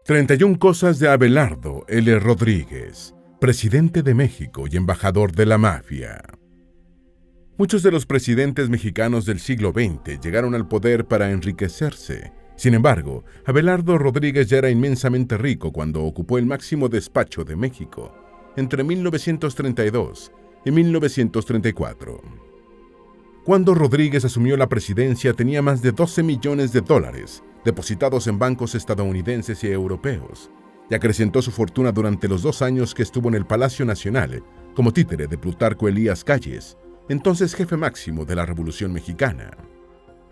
31 cosas de Abelardo L. Rodríguez, presidente de México y embajador de la mafia. Muchos de los presidentes mexicanos del siglo XX llegaron al poder para enriquecerse. Sin embargo, Abelardo Rodríguez ya era inmensamente rico cuando ocupó el máximo despacho de México, entre 1932 y 1934. Cuando Rodríguez asumió la presidencia tenía más de $12 millones depositados en bancos estadounidenses y europeos, y acrecentó su fortuna durante los 2 años que estuvo en el Palacio Nacional como títere de Plutarco Elías Calles, entonces jefe máximo de la Revolución Mexicana.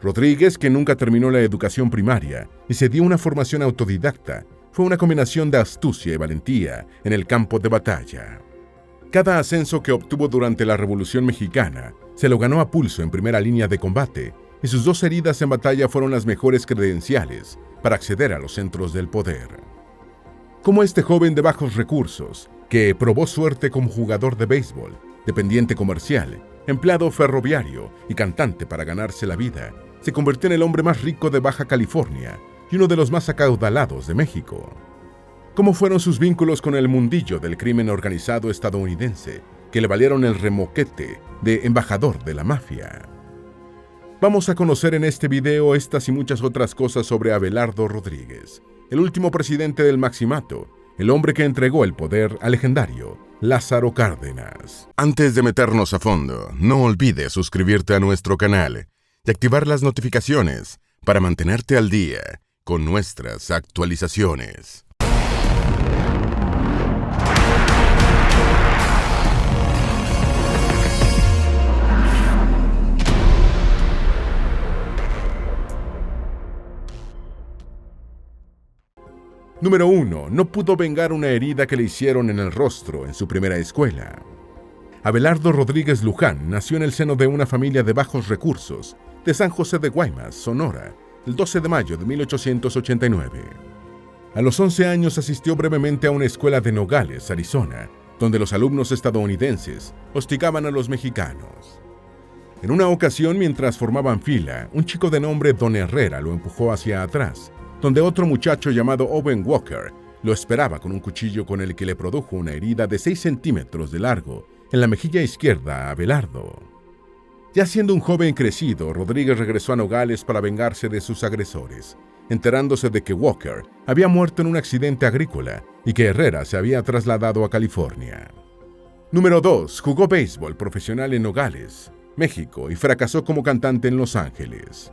Rodríguez, que nunca terminó la educación primaria y se dio una formación autodidacta, fue una combinación de astucia y valentía en el campo de batalla. Cada ascenso que obtuvo durante la Revolución Mexicana se lo ganó a pulso en primera línea de combate, y sus 2 heridas en batalla fueron las mejores credenciales para acceder a los centros del poder. Como este joven de bajos recursos, que probó suerte como jugador de béisbol, dependiente comercial, empleado ferroviario y cantante para ganarse la vida, se convirtió en el hombre más rico de Baja California y uno de los más acaudalados de México. ¿Cómo fueron sus vínculos con el mundillo del crimen organizado estadounidense, que le valieron el remoquete de embajador de la mafia? Vamos a conocer en este video estas y muchas otras cosas sobre Abelardo Rodríguez, el último presidente del Maximato, el hombre que entregó el poder al legendario Lázaro Cárdenas. Antes de meternos a fondo, no olvides suscribirte a nuestro canal y activar las notificaciones para mantenerte al día con nuestras actualizaciones. Número 1. No pudo vengar una herida que le hicieron en el rostro en su primera escuela. Abelardo Rodríguez Luján nació en el seno de una familia de bajos recursos de San José de Guaymas, Sonora, el 12 de mayo de 1889. A los 11 años asistió brevemente a una escuela de Nogales, Arizona, donde los alumnos estadounidenses hostigaban a los mexicanos. En una ocasión, mientras formaban fila, un chico de nombre Don Herrera lo empujó hacia atrás, donde otro muchacho llamado Owen Walker lo esperaba con un cuchillo con el que le produjo una herida de 6 centímetros de largo en la mejilla izquierda a Abelardo. Ya siendo un joven crecido, Rodríguez regresó a Nogales para vengarse de sus agresores, enterándose de que Walker había muerto en un accidente agrícola y que Herrera se había trasladado a California. Número 2. Jugó béisbol profesional en Nogales, México, y fracasó como cantante en Los Ángeles.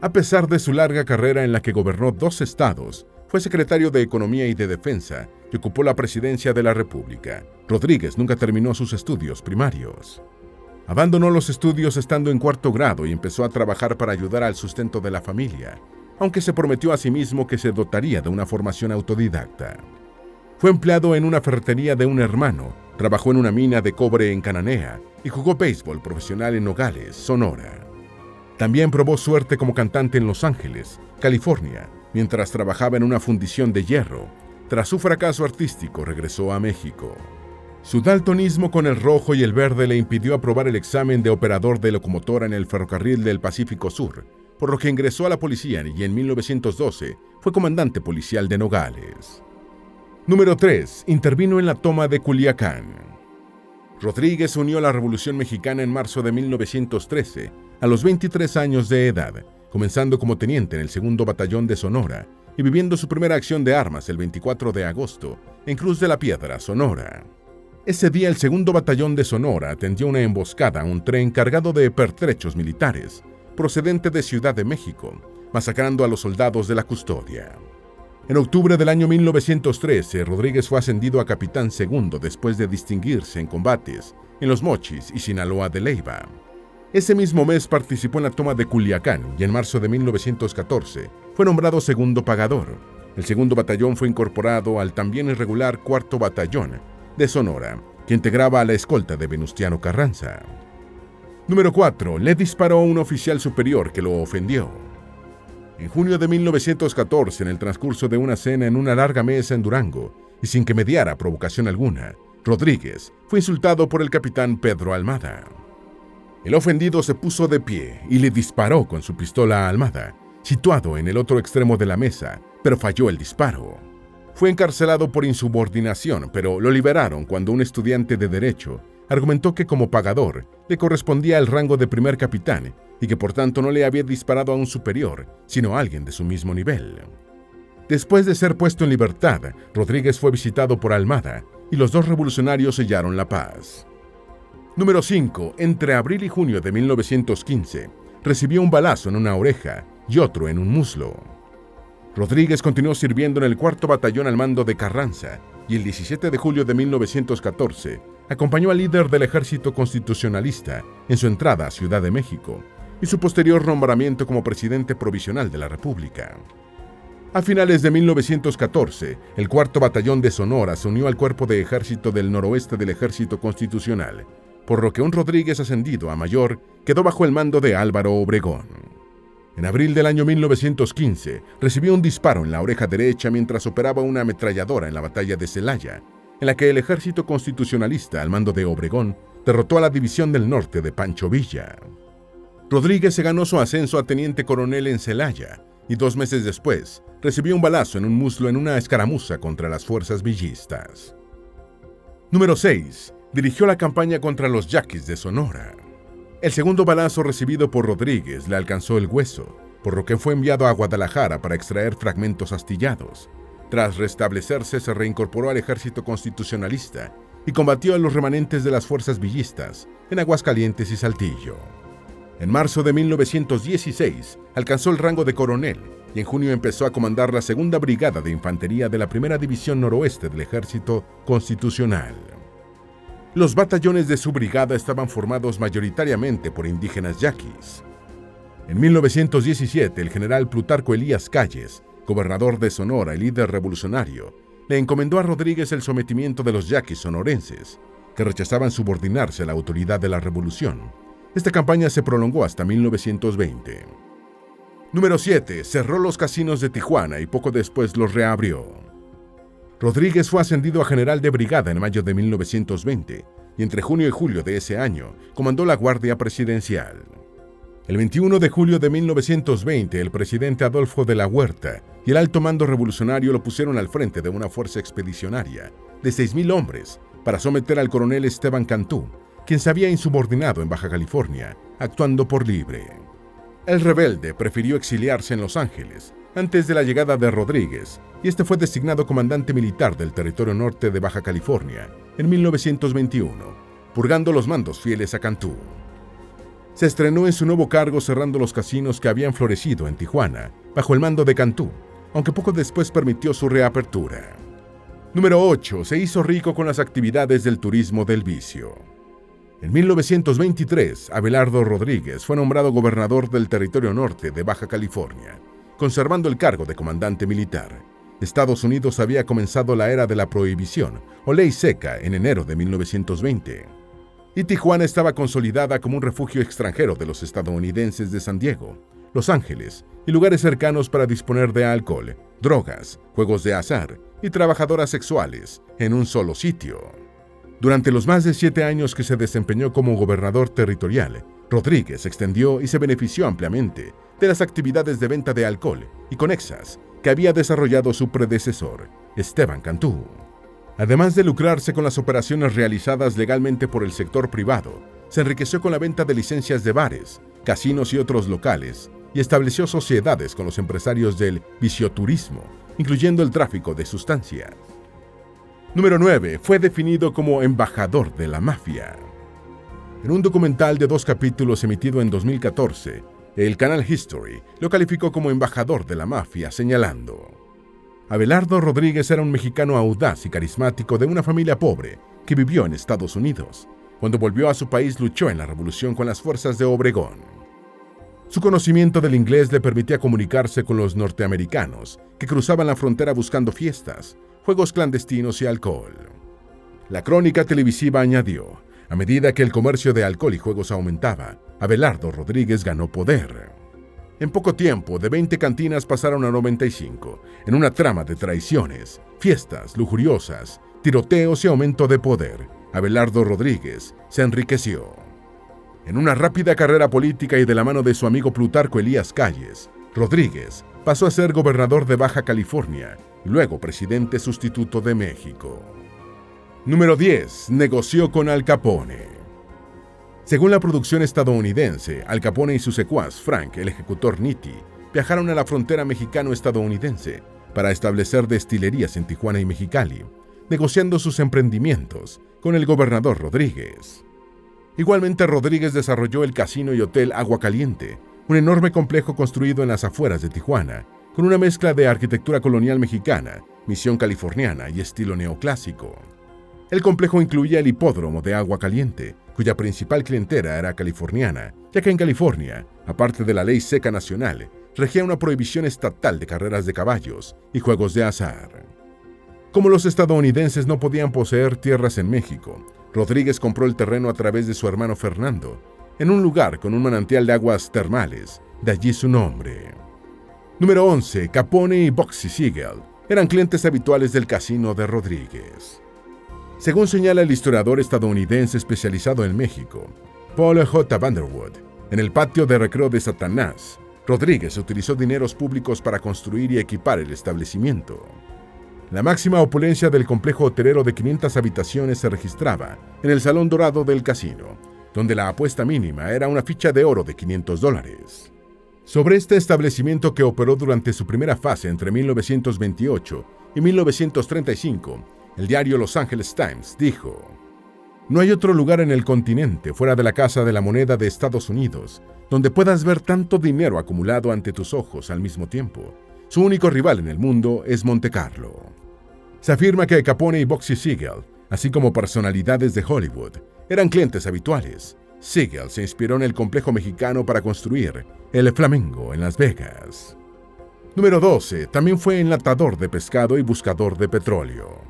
A pesar de su larga carrera en la que gobernó 2 estados, fue secretario de Economía y de Defensa y ocupó la presidencia de la República. Rodríguez nunca terminó sus estudios primarios. Abandonó los estudios estando en 4º grado y empezó a trabajar para ayudar al sustento de la familia, aunque se prometió a sí mismo que se dotaría de una formación autodidacta. Fue empleado en una ferretería de un hermano, trabajó en una mina de cobre en Cananea y jugó béisbol profesional en Nogales, Sonora. También probó suerte como cantante en Los Ángeles, California, mientras trabajaba en una fundición de hierro. Tras su fracaso artístico, regresó a México. Su daltonismo con el rojo y el verde le impidió aprobar el examen de operador de locomotora en el ferrocarril del Pacífico Sur, por lo que ingresó a la policía y en 1912 fue comandante policial de Nogales. Número 3. Intervino en la toma de Culiacán. Rodríguez se unió a la Revolución Mexicana en marzo de 1913, a los 23 años de edad, comenzando como teniente en el 2º Batallón de Sonora y viviendo su primera acción de armas el 24 de agosto en Cruz de la Piedra, Sonora. Ese día el 2º Batallón de Sonora atendió una emboscada a un tren cargado de pertrechos militares, procedente de Ciudad de México, masacrando a los soldados de la custodia. En octubre del año 1913, Rodríguez fue ascendido a capitán segundo después de distinguirse en combates en Los Mochis y Sinaloa de Leyva. Ese mismo mes participó en la toma de Culiacán y en marzo de 1914 fue nombrado segundo pagador. El 2º Batallón fue incorporado al también irregular 4º Batallón de Sonora, que integraba a la escolta de Venustiano Carranza. Número 4. Le disparó a un oficial superior que lo ofendió. En junio de 1914, en el transcurso de una cena en una larga mesa en Durango, y sin que mediara provocación alguna, Rodríguez fue insultado por el capitán Pedro Almada. El ofendido se puso de pie y le disparó con su pistola a Almada, situado en el otro extremo de la mesa, pero falló el disparo. Fue encarcelado por insubordinación, pero lo liberaron cuando un estudiante de Derecho argumentó que como pagador le correspondía el rango de primer capitán y que por tanto no le había disparado a un superior, sino a alguien de su mismo nivel. Después de ser puesto en libertad, Rodríguez fue visitado por Almada y los dos revolucionarios sellaron la paz. Número 5. Entre abril y junio de 1915, recibió un balazo en una oreja y otro en un muslo. Rodríguez continuó sirviendo en el 4º Batallón al mando de Carranza y el 17 de julio de 1914 acompañó al líder del ejército constitucionalista en su entrada a Ciudad de México y su posterior nombramiento como presidente provisional de la República. A finales de 1914, el 4º Batallón de Sonora se unió al Cuerpo de Ejército del Noroeste del Ejército Constitucional, por lo que un Rodríguez ascendido a mayor quedó bajo el mando de Álvaro Obregón. En abril del año 1915, recibió un disparo en la oreja derecha mientras operaba una ametralladora en la batalla de Celaya, en la que el ejército constitucionalista al mando de Obregón derrotó a la División del Norte de Pancho Villa. Rodríguez se ganó su ascenso a teniente coronel en Celaya y 2 meses después recibió un balazo en un muslo en una escaramuza contra las fuerzas villistas. Número 6. Dirigió la campaña contra los yaquis de Sonora. El segundo balazo recibido por Rodríguez le alcanzó el hueso, por lo que fue enviado a Guadalajara para extraer fragmentos astillados. Tras restablecerse, se reincorporó al ejército constitucionalista y combatió a los remanentes de las fuerzas villistas en Aguascalientes y Saltillo. En marzo de 1916 alcanzó el rango de coronel y en junio empezó a comandar la 2ª Brigada de Infantería de la 1ª División Noroeste del Ejército Constitucional. Los batallones de su brigada estaban formados mayoritariamente por indígenas yaquis. En 1917, el general Plutarco Elías Calles, gobernador de Sonora y líder revolucionario, le encomendó a Rodríguez el sometimiento de los yaquis sonorenses, que rechazaban subordinarse a la autoridad de la revolución. Esta campaña se prolongó hasta 1920. Número 7. Cerró los casinos de Tijuana y poco después los reabrió. Rodríguez fue ascendido a general de brigada en mayo de 1920 y entre junio y julio de ese año comandó la Guardia Presidencial. El 21 de julio de 1920, el presidente Adolfo de la Huerta y el alto mando revolucionario lo pusieron al frente de una fuerza expedicionaria de 6,000 hombres para someter al coronel Esteban Cantú, quien se había insubordinado en Baja California, actuando por libre. El rebelde prefirió exiliarse en Los Ángeles antes de la llegada de Rodríguez, y este fue designado comandante militar del territorio norte de Baja California en 1921, purgando los mandos fieles a Cantú. Se estrenó en su nuevo cargo cerrando los casinos que habían florecido en Tijuana, bajo el mando de Cantú, aunque poco después permitió su reapertura. Número 8. Se hizo rico con las actividades del turismo del vicio. En 1923, Abelardo Rodríguez fue nombrado gobernador del territorio norte de Baja California, conservando el cargo de comandante militar. Estados Unidos había comenzado la era de la prohibición, o ley seca, en enero de 1920. Y Tijuana estaba consolidada como un refugio extranjero de los estadounidenses de San Diego, Los Ángeles y lugares cercanos para disponer de alcohol, drogas, juegos de azar y trabajadoras sexuales en un solo sitio. Durante los más de 7 años que se desempeñó como gobernador territorial, Rodríguez extendió y se benefició ampliamente de las actividades de venta de alcohol y conexas que había desarrollado su predecesor, Esteban Cantú. Además de lucrarse con las operaciones realizadas legalmente por el sector privado, se enriqueció con la venta de licencias de bares, casinos y otros locales, y estableció sociedades con los empresarios del vicioturismo, incluyendo el tráfico de sustancias. Número 9. Fue definido como embajador de la mafia. En un documental de 2 capítulos emitido en 2014, el canal History lo calificó como embajador de la mafia, señalando: Abelardo Rodríguez era un mexicano audaz y carismático de una familia pobre que vivió en Estados Unidos. Cuando volvió a su país luchó en la revolución con las fuerzas de Obregón. Su conocimiento del inglés le permitía comunicarse con los norteamericanos que cruzaban la frontera buscando fiestas, juegos clandestinos y alcohol. La crónica televisiva añadió: a medida que el comercio de alcohol y juegos aumentaba, Abelardo Rodríguez ganó poder. En poco tiempo, de 20 cantinas pasaron a 95, en una trama de traiciones, fiestas lujuriosas, tiroteos y aumento de poder. Abelardo Rodríguez se enriqueció. En una rápida carrera política y de la mano de su amigo Plutarco Elías Calles, Rodríguez pasó a ser gobernador de Baja California y luego presidente sustituto de México. Número 10. Negoció con Al Capone. Según la producción estadounidense, Al Capone y su secuaz Frank, el ejecutor Nitti, viajaron a la frontera mexicano-estadounidense para establecer destilerías en Tijuana y Mexicali, negociando sus emprendimientos con el gobernador Rodríguez. Igualmente, Rodríguez desarrolló el casino y hotel Agua Caliente, un enorme complejo construido en las afueras de Tijuana, con una mezcla de arquitectura colonial mexicana, misión californiana y estilo neoclásico. El complejo incluía el hipódromo de Agua Caliente, cuya principal clientela era californiana, ya que en California, aparte de la ley seca nacional, regía una prohibición estatal de carreras de caballos y juegos de azar. Como los estadounidenses no podían poseer tierras en México, Rodríguez compró el terreno a través de su hermano Fernando, en un lugar con un manantial de aguas termales, de allí su nombre. Número 11. Capone y Bugsy Siegel eran clientes habituales del casino de Rodríguez. Según señala el historiador estadounidense especializado en México, Paul J. Vanderwood, en el patio de recreo de Satanás, Rodríguez utilizó dineros públicos para construir y equipar el establecimiento. La máxima opulencia del complejo hotelero de 500 habitaciones se registraba en el Salón Dorado del casino, donde la apuesta mínima era una ficha de oro de $500. Sobre este establecimiento, que operó durante su primera fase entre 1928 y 1935, el diario Los Angeles Times dijo: "No hay otro lugar en el continente, fuera de la Casa de la Moneda de Estados Unidos, donde puedas ver tanto dinero acumulado ante tus ojos al mismo tiempo. Su único rival en el mundo es Monte Carlo". Se afirma que Capone y Bugsy Siegel, así como personalidades de Hollywood, eran clientes habituales. Siegel se inspiró en el complejo mexicano para construir el Flamingo en Las Vegas. Número 12. También fue enlatador de pescado y buscador de petróleo.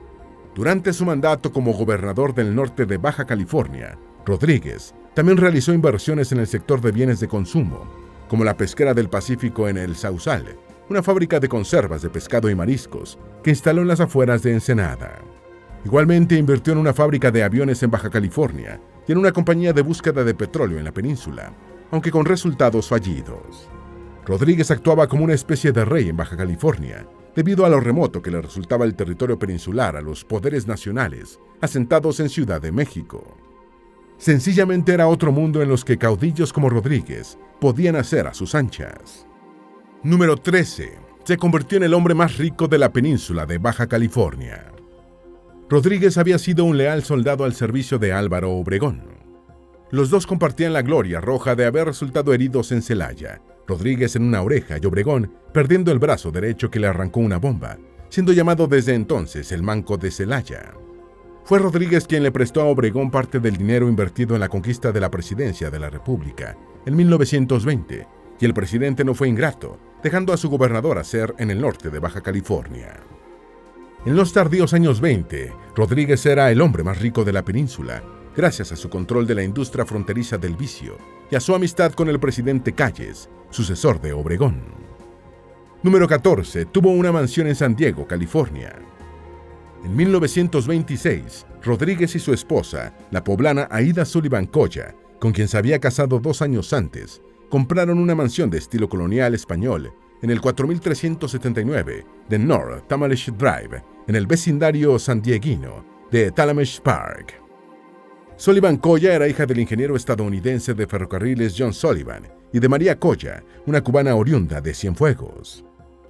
Durante su mandato como gobernador del norte de Baja California, Rodríguez también realizó inversiones en el sector de bienes de consumo, como la pesquera del Pacífico en el Sausal, una fábrica de conservas de pescado y mariscos que instaló en las afueras de Ensenada. Igualmente invirtió en una fábrica de aviones en Baja California y en una compañía de búsqueda de petróleo en la península, aunque con resultados fallidos. Rodríguez actuaba como una especie de rey en Baja California, debido a lo remoto que le resultaba el territorio peninsular a los poderes nacionales asentados en Ciudad de México. Sencillamente era otro mundo en los que caudillos como Rodríguez podían hacer a sus anchas. Número 13. Se convirtió en el hombre más rico de la península de Baja California. Rodríguez había sido un leal soldado al servicio de Álvaro Obregón. Los dos compartían la gloria roja de haber resultado heridos en Celaya, Rodríguez en una oreja y Obregón perdiendo el brazo derecho que le arrancó una bomba, siendo llamado desde entonces el Manco de Celaya. Fue Rodríguez quien le prestó a Obregón parte del dinero invertido en la conquista de la presidencia de la República en 1920, y el presidente no fue ingrato, dejando a su gobernador hacer en el norte de Baja California. En los tardíos años 20, Rodríguez era el hombre más rico de la península, gracias a su control de la industria fronteriza del vicio y a su amistad con el presidente Calles, sucesor de Obregón. Número 14. Tuvo una mansión en San Diego, California. En 1926, Rodríguez y su esposa, la poblana Aida Sullivan Colla, con quien se había casado 2 años antes, compraron una mansión de estilo colonial español en el 4379 de North Tallmadge Drive, en el vecindario sandieguino de Tallmadge Park. Sullivan Colla era hija del ingeniero estadounidense de ferrocarriles John Sullivan y de María Colla, una cubana oriunda de Cienfuegos.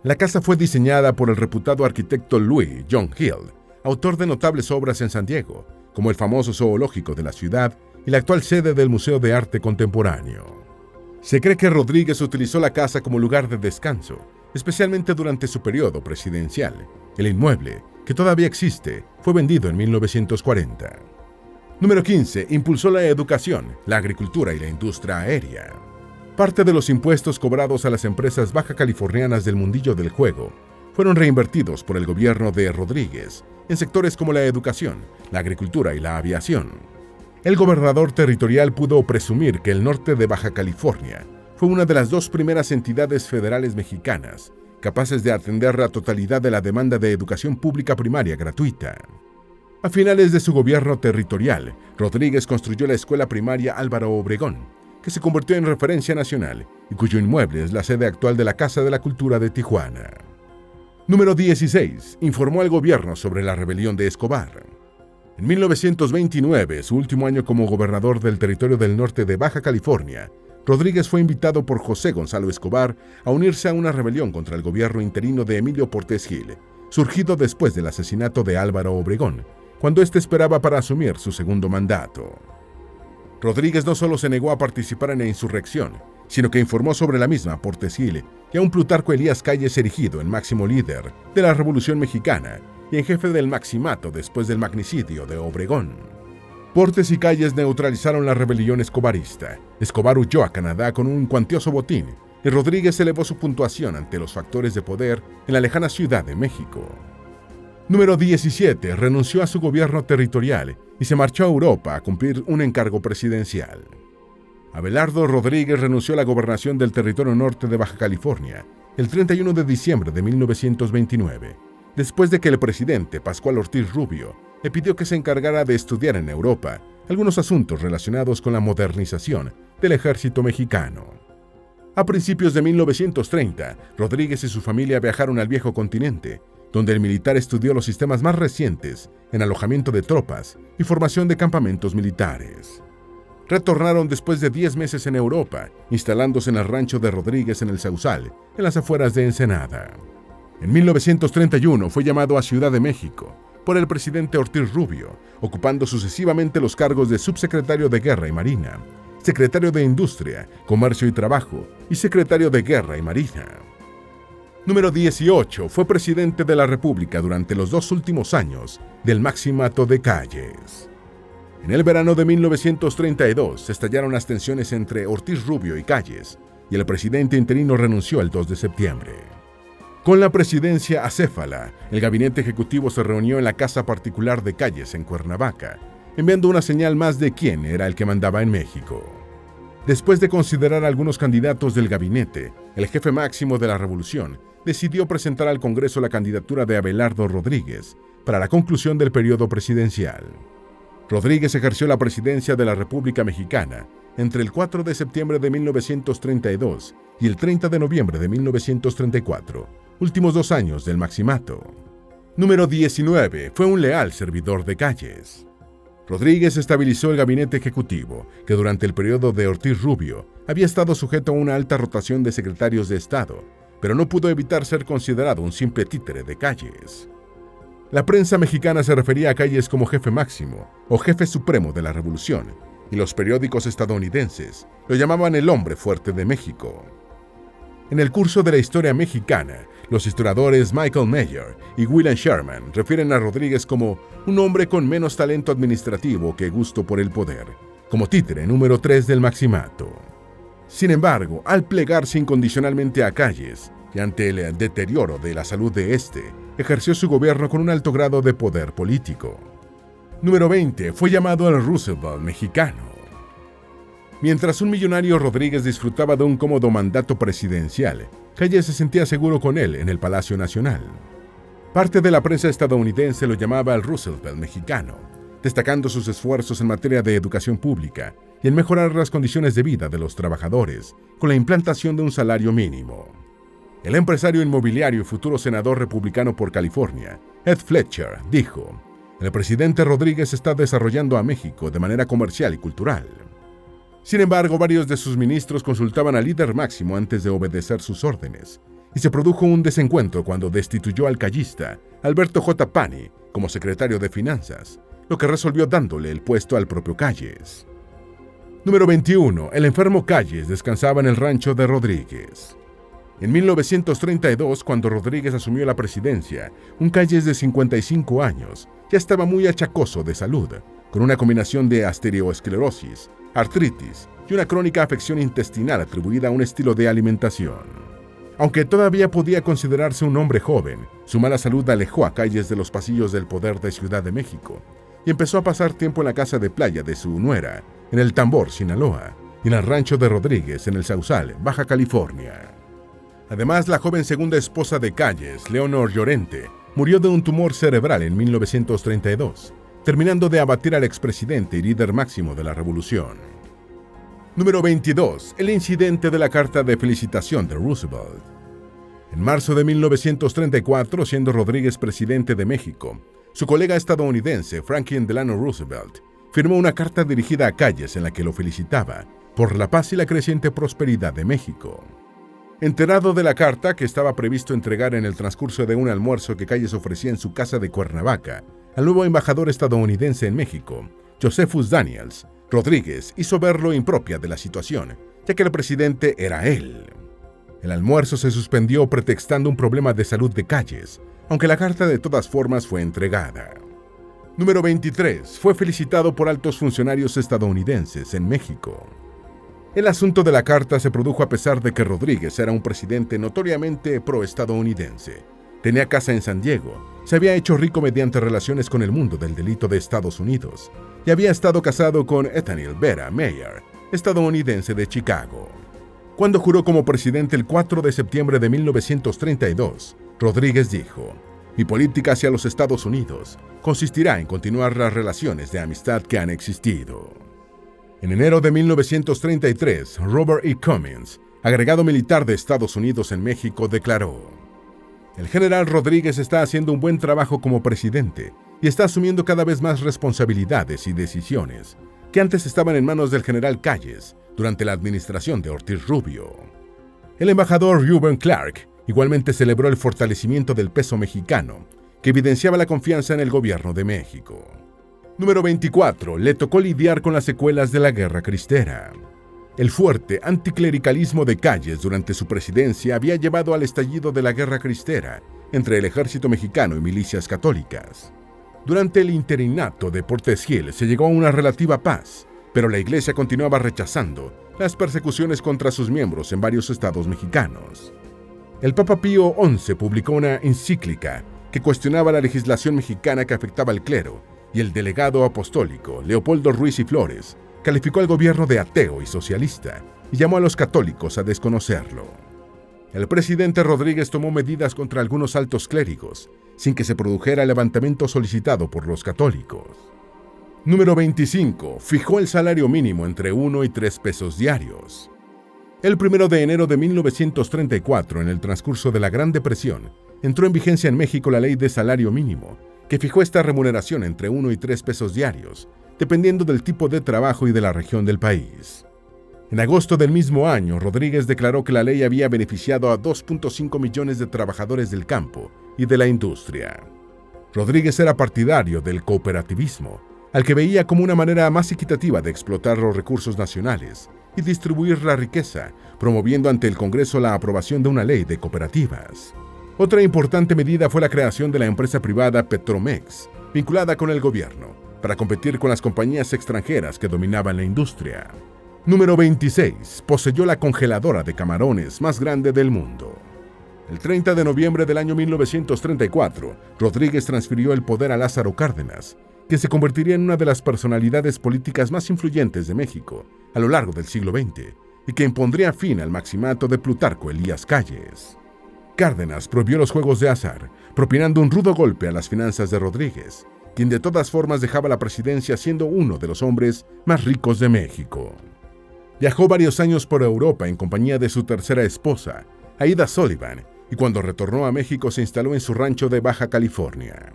La casa fue diseñada por el reputado arquitecto Louis John Hill, autor de notables obras en San Diego, como el famoso zoológico de la ciudad y la actual sede del Museo de Arte Contemporáneo. Se cree que Rodríguez utilizó la casa como lugar de descanso, especialmente durante su periodo presidencial. El inmueble, que todavía existe, fue vendido en 1940. Número 15. Impulsó la educación, la agricultura y la industria aérea. Parte de los impuestos cobrados a las empresas baja californianas del mundillo del juego fueron reinvertidos por el gobierno de Rodríguez en sectores como la educación, la agricultura y la aviación. El gobernador territorial pudo presumir que el norte de Baja California fue una de las 2 primeras entidades federales mexicanas capaces de atender la totalidad de la demanda de educación pública primaria gratuita. A finales de su gobierno territorial, Rodríguez construyó la escuela primaria Álvaro Obregón, que se convirtió en referencia nacional y cuyo inmueble es la sede actual de la Casa de la Cultura de Tijuana. Número 16. Informó al gobierno sobre la rebelión de Escobar. En 1929, su último año como gobernador del territorio del norte de Baja California, Rodríguez fue invitado por José Gonzalo Escobar a unirse a una rebelión contra el gobierno interino de Emilio Portes Gil, surgido después del asesinato de Álvaro Obregón, cuando éste esperaba para asumir su segundo mandato. Rodríguez no solo se negó a participar en la insurrección, sino que informó sobre la misma a Portes Gil y a un Plutarco Elías Calles erigido en máximo líder de la Revolución Mexicana y en jefe del Maximato después del magnicidio de Obregón. Portes y Calles neutralizaron la rebelión escobarista. Escobar huyó a Canadá con un cuantioso botín y Rodríguez elevó su puntuación ante los factores de poder en la lejana Ciudad de México. Número 17. Renunció a su gobierno territorial y se marchó a Europa a cumplir un encargo presidencial. Abelardo Rodríguez renunció a la gobernación del territorio norte de Baja California el 31 de diciembre de 1929, después de que el presidente Pascual Ortiz Rubio le pidió que se encargara de estudiar en Europa algunos asuntos relacionados con la modernización del ejército mexicano. A principios de 1930, Rodríguez y su familia viajaron al viejo continente, donde el militar estudió los sistemas más recientes en alojamiento de tropas y formación de campamentos militares. Retornaron después de 10 meses en Europa, instalándose en el rancho de Rodríguez en el Sausal, en las afueras de Ensenada. En 1931 fue llamado a Ciudad de México por el presidente Ortiz Rubio, ocupando sucesivamente los cargos de subsecretario de Guerra y Marina, secretario de Industria, Comercio y Trabajo y secretario de Guerra y Marina. Número 18. Fue presidente de la República durante los 2 últimos años del Maximato de Calles. En el verano de 1932 estallaron las tensiones entre Ortiz Rubio y Calles, y el presidente interino renunció el 2 de septiembre. Con la presidencia acéfala, el gabinete ejecutivo se reunió en la casa particular de Calles en Cuernavaca, enviando una señal más de quién era el que mandaba en México. Después de considerar a algunos candidatos del gabinete, el jefe máximo de la revolución decidió presentar al Congreso la candidatura de Abelardo Rodríguez para la conclusión del periodo presidencial. Rodríguez ejerció la presidencia de la República Mexicana entre el 4 de septiembre de 1932 y el 30 de noviembre de 1934, últimos 2 años del Maximato. Número 19. Fue un leal servidor de Calles. Rodríguez estabilizó el gabinete ejecutivo, que durante el periodo de Ortiz Rubio había estado sujeto a una alta rotación de secretarios de Estado, pero no pudo evitar ser considerado un simple títere de Calles. La prensa mexicana se refería a Calles como jefe máximo o jefe supremo de la revolución, y los periódicos estadounidenses lo llamaban el hombre fuerte de México. En el curso de la historia mexicana, los historiadores Michael Mayer y William Sherman refieren a Rodríguez como un hombre con menos talento administrativo que gusto por el poder, como títere número 3 del Maximato. Sin embargo, al plegarse incondicionalmente a Calles y ante el deterioro de la salud de este, ejerció su gobierno con un alto grado de poder político. Número 20. Fue llamado el Roosevelt mexicano. Mientras un millonario Rodríguez disfrutaba de un cómodo mandato presidencial, Calles se sentía seguro con él en el Palacio Nacional. Parte de la prensa estadounidense lo llamaba el Roosevelt mexicano, destacando sus esfuerzos en materia de educación pública y en mejorar las condiciones de vida de los trabajadores con la implantación de un salario mínimo. El empresario inmobiliario y futuro senador republicano por California, Ed Fletcher, dijo: "El presidente Rodríguez está desarrollando a México de manera comercial y cultural". Sin embargo, varios de sus ministros consultaban al líder máximo antes de obedecer sus órdenes, y se produjo un desencuentro cuando destituyó al callista Alberto J. Pani como secretario de Finanzas, lo que resolvió dándole el puesto al propio Calles. Número 21. El enfermo Calles descansaba en el rancho de Rodríguez. En 1932, cuando Rodríguez asumió la presidencia, un Calles de 55 años ya estaba muy achacoso de salud, con una combinación de arteriosclerosis, artritis y una crónica afección intestinal atribuida a un estilo de alimentación. Aunque todavía podía considerarse un hombre joven, su mala salud alejó a Calles de los pasillos del poder de Ciudad de México y empezó a pasar tiempo en la casa de playa de su nuera, en el Tambor, Sinaloa, y en el rancho de Rodríguez, en el Sausal, Baja California. Además, la joven segunda esposa de Calles, Leonor Llorente, murió de un tumor cerebral en 1932, terminando de abatir al expresidente y líder máximo de la revolución. Número 22. El incidente de la carta de felicitación de Roosevelt. En marzo de 1934, siendo Rodríguez presidente de México, su colega estadounidense Franklin Delano Roosevelt firmó una carta dirigida a Calles en la que lo felicitaba por la paz y la creciente prosperidad de México. Enterado de la carta, que estaba previsto entregar en el transcurso de un almuerzo que Calles ofrecía en su casa de Cuernavaca al nuevo embajador estadounidense en México, Josephus Daniels, Rodríguez hizo ver lo impropia de la situación, ya que el presidente era él. El almuerzo se suspendió pretextando un problema de salud de Calles, aunque la carta de todas formas fue entregada. Número 23. Fue felicitado por altos funcionarios estadounidenses en México. El asunto de la carta se produjo a pesar de que Rodríguez era un presidente notoriamente pro-estadounidense. Tenía casa en San Diego, se había hecho rico mediante relaciones con el mundo del delito de Estados Unidos y había estado casado con Ethaniel Vera Meyer, estadounidense de Chicago. Cuando juró como presidente el 4 de septiembre de 1932, Rodríguez dijo: "Mi política hacia los Estados Unidos consistirá en continuar las relaciones de amistad que han existido". En enero de 1933, Robert E. Cummings, agregado militar de Estados Unidos en México, declaró: "El general Rodríguez está haciendo un buen trabajo como presidente y está asumiendo cada vez más responsabilidades y decisiones que antes estaban en manos del general Calles durante la administración de Ortiz Rubio". El embajador Reuben Clark igualmente celebró el fortalecimiento del peso mexicano, que evidenciaba la confianza en el gobierno de México. Número 24. Le tocó lidiar con las secuelas de la Guerra Cristera. El fuerte anticlericalismo de Calles durante su presidencia había llevado al estallido de la Guerra Cristera entre el ejército mexicano y milicias católicas. Durante el interinato de Portes Gil se llegó a una relativa paz, pero la Iglesia continuaba rechazando las persecuciones contra sus miembros en varios estados mexicanos. El Papa Pío XI publicó una encíclica que cuestionaba la legislación mexicana que afectaba al clero, y el delegado apostólico Leopoldo Ruiz y Flores calificó al gobierno de ateo y socialista y llamó a los católicos a desconocerlo. El presidente Rodríguez tomó medidas contra algunos altos clérigos, sin que se produjera el levantamiento solicitado por los católicos. Número 25. Fijó el salario mínimo entre 1 y 3 pesos diarios. El 1 de enero de 1934, en el transcurso de la Gran Depresión, entró en vigencia en México la Ley de Salario Mínimo, que fijó esta remuneración entre 1 y 3 pesos diarios, dependiendo del tipo de trabajo y de la región del país. En agosto del mismo año, Rodríguez declaró que la ley había beneficiado a 2.5 millones de trabajadores del campo y de la industria. Rodríguez era partidario del cooperativismo, al que veía como una manera más equitativa de explotar los recursos nacionales y distribuir la riqueza, promoviendo ante el Congreso la aprobación de una ley de cooperativas. Otra importante medida fue la creación de la empresa privada Petromex, vinculada con el gobierno, para competir con las compañías extranjeras que dominaban la industria. Número 26. Poseyó la congeladora de camarones más grande del mundo. El 30 de noviembre del año 1934, Rodríguez transfirió el poder a Lázaro Cárdenas, que se convertiría en una de las personalidades políticas más influyentes de México a lo largo del siglo XX y que impondría fin al maximato de Plutarco Elías Calles. Cárdenas prohibió los juegos de azar, propinando un rudo golpe a las finanzas de Rodríguez, quien de todas formas dejaba la presidencia siendo uno de los hombres más ricos de México. Viajó varios años por Europa en compañía de su tercera esposa, Aida Sullivan, y cuando retornó a México se instaló en su rancho de Baja California.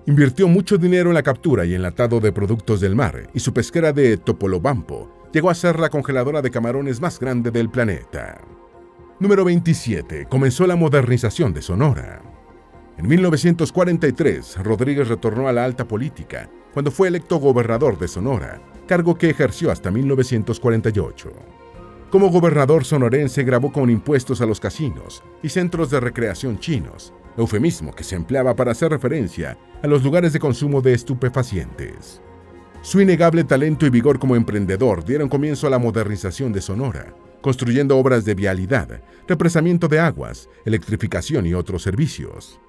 Invirtió mucho dinero en la captura y enlatado de productos del mar, y su pesquera de Topolobampo llegó a ser la congeladora de camarones más grande del planeta. Número 27. Comenzó la modernización de Sonora. En 1943, Rodríguez retornó a la alta política cuando fue electo gobernador de Sonora, cargo que ejerció hasta 1948. Como gobernador sonorense grabó con impuestos a los casinos y centros de recreación chinos, eufemismo que se empleaba para hacer referencia a los lugares de consumo de estupefacientes. Su innegable talento y vigor como emprendedor dieron comienzo a la modernización de Sonora, construyendo obras de vialidad, represamiento de aguas, electrificación y otros servicios.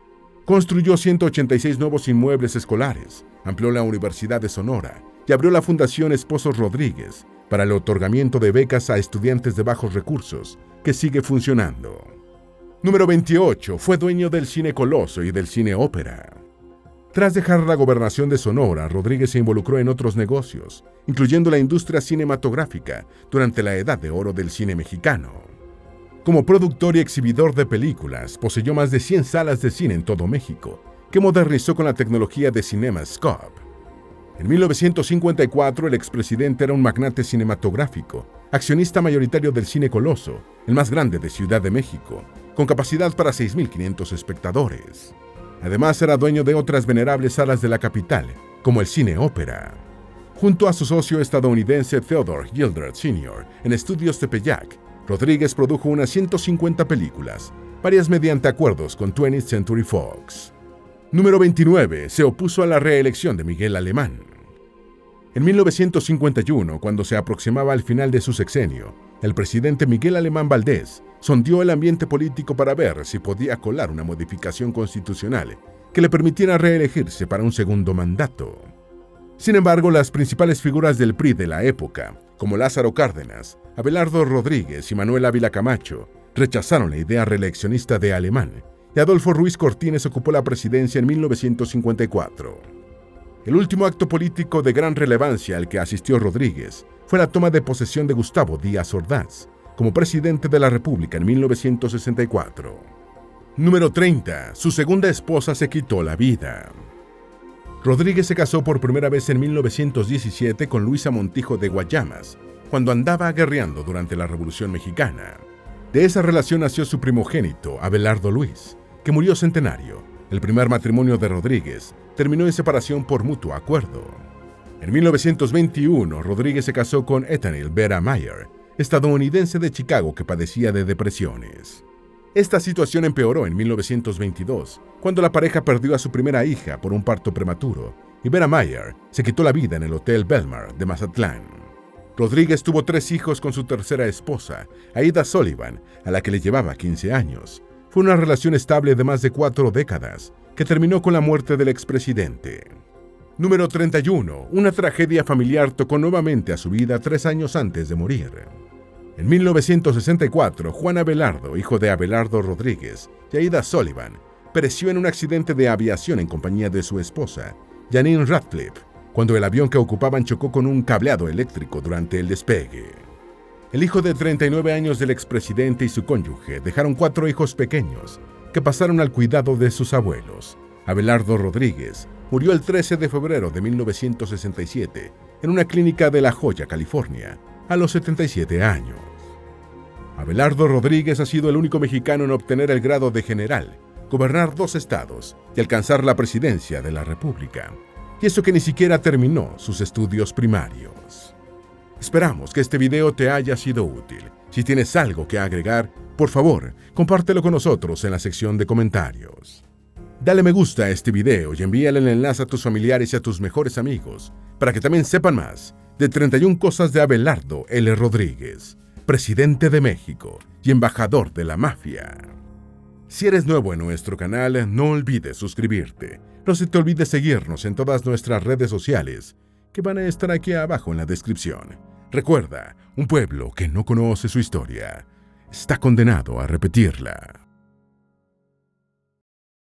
Construyó 186 nuevos inmuebles escolares, amplió la Universidad de Sonora y abrió la Fundación Esposos Rodríguez para el otorgamiento de becas a estudiantes de bajos recursos, que sigue funcionando. Número 28. Fue dueño del Cine Coloso y del Cine Ópera. Tras dejar la gobernación de Sonora, Rodríguez se involucró en otros negocios, incluyendo la industria cinematográfica durante la edad de oro del cine mexicano. Como productor y exhibidor de películas, poseyó más de 100 salas de cine en todo México, que modernizó con la tecnología de CinemaScope. En 1954, el expresidente era un magnate cinematográfico, accionista mayoritario del Cine Coloso, el más grande de Ciudad de México, con capacidad para 6.500 espectadores. Además, era dueño de otras venerables salas de la capital, como el Cine Ópera. Junto a su socio estadounidense Theodore Gildred Sr. en Estudios Tepeyac, Rodríguez produjo unas 150 películas, varias mediante acuerdos con 20th Century Fox. Número 29. Se opuso a la reelección de Miguel Alemán. En 1951, cuando se aproximaba al final de su sexenio, el presidente Miguel Alemán Valdés sondeó el ambiente político para ver si podía colar una modificación constitucional que le permitiera reelegirse para un segundo mandato. Sin embargo, las principales figuras del PRI de la época, como Lázaro Cárdenas, Abelardo Rodríguez y Manuel Ávila Camacho, rechazaron la idea reeleccionista de Alemán, y Adolfo Ruiz Cortines ocupó la presidencia en 1954. El último acto político de gran relevancia al que asistió Rodríguez fue la toma de posesión de Gustavo Díaz Ordaz como presidente de la República en 1964. Número 30. Su segunda esposa se quitó la vida. Rodríguez se casó por primera vez en 1917 con Luisa Montijo de Guayamas, cuando andaba guerreando durante la Revolución Mexicana. De esa relación nació su primogénito, Abelardo Luis, que murió centenario. El primer matrimonio de Rodríguez terminó en separación por mutuo acuerdo. En 1921, Rodríguez se casó con Ethaniel Vera Mayer, estadounidense de Chicago que padecía de depresiones. Esta situación empeoró en 1922, cuando la pareja perdió a su primera hija por un parto prematuro, y Vera Mayer se quitó la vida en el Hotel Belmar de Mazatlán. Rodríguez tuvo 3 hijos con su tercera esposa, Aida Sullivan, a la que le llevaba 15 años. Fue una relación estable de más de 4 décadas, que terminó con la muerte del expresidente. Número 31. Una tragedia familiar tocó nuevamente a su vida 3 años antes de morir. En 1964, Juan Abelardo, hijo de Abelardo Rodríguez y Aida Sullivan, pereció en un accidente de aviación en compañía de su esposa, Janine Radcliffe, cuando el avión que ocupaban chocó con un cableado eléctrico durante el despegue. El hijo de 39 años del expresidente y su cónyuge dejaron 4 hijos pequeños que pasaron al cuidado de sus abuelos. Abelardo Rodríguez murió el 13 de febrero de 1967 en una clínica de La Joya, California, a los 77 años. Abelardo Rodríguez ha sido el único mexicano en obtener el grado de general, gobernar 2 estados y alcanzar la presidencia de la República. Y eso que ni siquiera terminó sus estudios primarios. Esperamos que este video te haya sido útil. Si tienes algo que agregar, por favor, compártelo con nosotros en la sección de comentarios. Dale me gusta a este video y envíale el enlace a tus familiares y a tus mejores amigos para que también sepan más de 31 cosas de Abelardo L. Rodríguez, presidente de México y embajador de la mafia. Si eres nuevo en nuestro canal, no olvides suscribirte. No se te olvide seguirnos en todas nuestras redes sociales, que van a estar aquí abajo en la descripción. Recuerda, un pueblo que no conoce su historia está condenado a repetirla.